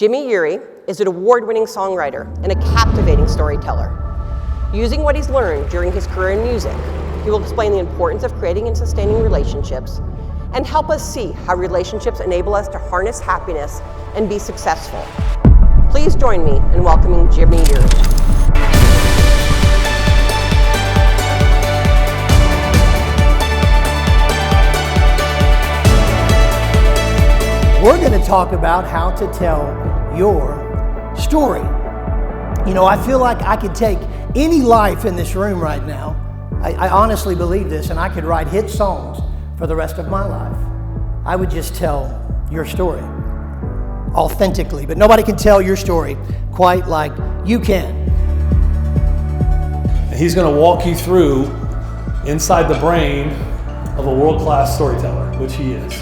Jimmy Yeary is an award-winning songwriter and a captivating storyteller. Using what he's learned during his career in music, he will explain the importance of creating and sustaining relationships and help us see how relationships enable us to harness happiness and be successful. Please join me in welcoming Jimmy Yeary. We're going to talk about how to tell your story. You know, I feel like I could take any life in this room right now. I honestly believe this, and I could write hit songs for the rest of my life. I would just tell your story authentically, but nobody can tell your story quite like you can. He's going to walk you through inside the brain of a world-class storyteller, which he is.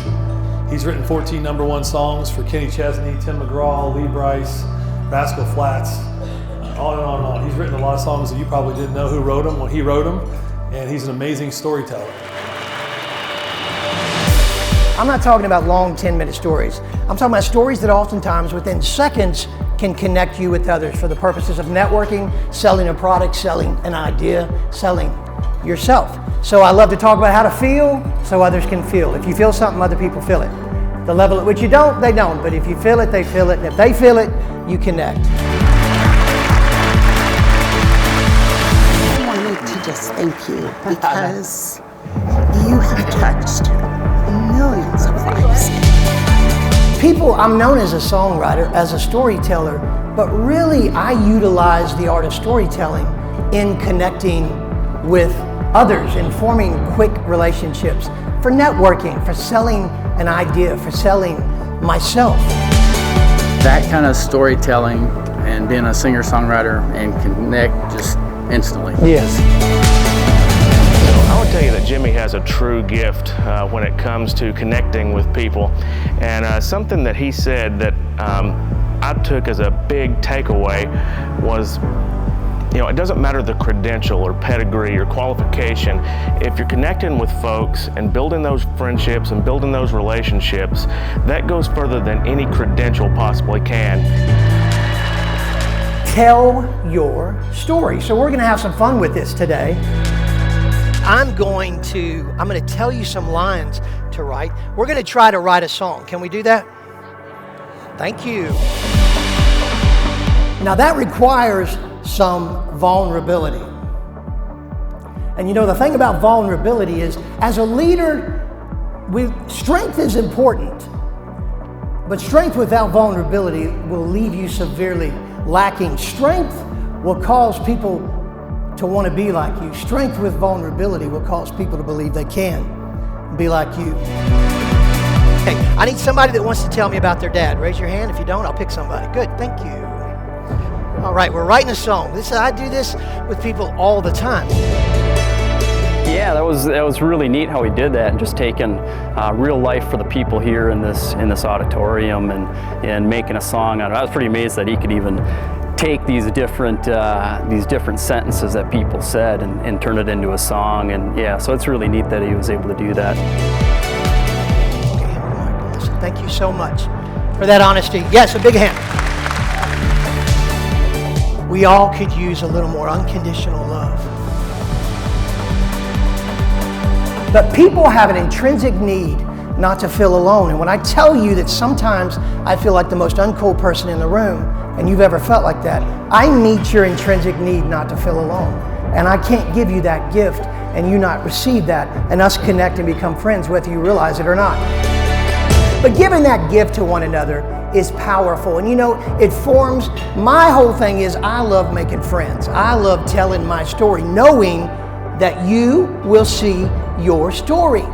He's written 14 #1 songs for Kenny Chesney, Tim McGraw, Lee Brice, Rascal Flatts, on and on and on. He's written a lot of songs that you probably didn't know who wrote them when he wrote them, and he's an amazing storyteller. I'm not talking about long 10-minute stories. I'm talking about stories that oftentimes within seconds can connect you with others for the purposes of networking, selling a product, selling an idea, selling yourself. So I love to talk about how to feel so others can feel. If you feel something, other people feel it. The level at which you don't, they don't. But if you feel it, they feel it. And if they feel it, you connect. I wanted to just thank you because you have touched millions of lives. People, I'm known as a songwriter, as a storyteller, but really I utilize the art of storytelling in connecting with others, in forming quick relationships, for networking, for selling an idea, for selling myself. That kind of storytelling and being a singer-songwriter and connect just instantly. Yes. I would tell you that Jimmy has a true gift when it comes to connecting with people. And something that he said that I took as a big takeaway was, you know, it doesn't matter the credential or pedigree or qualification. If you're connecting with folks and building those friendships and building those relationships, that goes further than any credential possibly can. Tell your story. So we're going to have some fun with this today. I'm going to tell you some lines to write. We're going to try to write a song. Can we do that? Thank you. Now that requires some vulnerability. And you know, the thing about vulnerability is, as a leader, strength is important, but strength without vulnerability will leave you severely lacking. Strength will cause people to want to be like you. Strength with vulnerability will cause people to believe they can be like you. Hey, I need somebody that wants to tell me about their dad. Raise your hand. If you don't, I'll pick somebody. Good, thank you. All right, we're writing a song. I do this with people all the time. Yeah, that was really neat how he did that, and just taking real life for the people here in this auditorium and making a song out of it. I was pretty amazed that he could even take these different sentences that people said and turn it into a song. And yeah, so it's really neat that he was able to do that. Okay, listen, thank you so much for that honesty. Yes, a big hand. We all could use a little more unconditional love. But people have an intrinsic need not to feel alone. And when I tell you that sometimes I feel like the most uncool person in the room, and you've ever felt like that, I meet your intrinsic need not to feel alone. And I can't give you that gift and you not receive that and us connect and become friends whether you realize it or not. But giving that gift to one another is powerful. And you know, it forms, my whole thing is I love making friends. I love telling my story, knowing that you will see your story.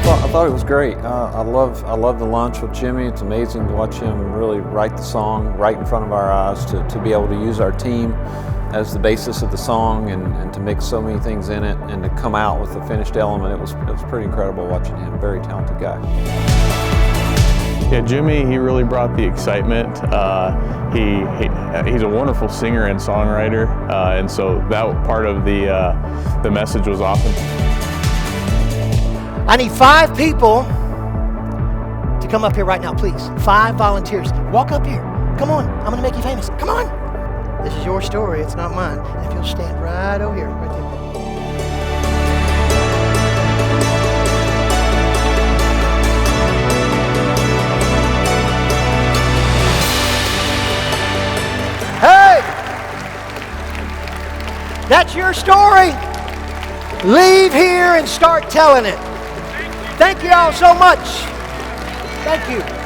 Well, I thought it was great. I love the lunch with Jimmy. It's amazing to watch him really write the song right in front of our eyes, to be able to use our team as the basis of the song and to mix so many things in it and to come out with the finished element. It was pretty incredible watching him. Very talented guy. Yeah, Jimmy, he really brought the excitement. He's a wonderful singer and songwriter, and so that part of the message was awesome. I need 5 people to come up here right now, please. 5 volunteers. Walk up here. Come on. I'm going to make you famous. Come on. This is your story. It's not mine. If you'll stand right over here, right there. Hey! That's your story. Leave here and start telling it. Thank you all so much. Thank you.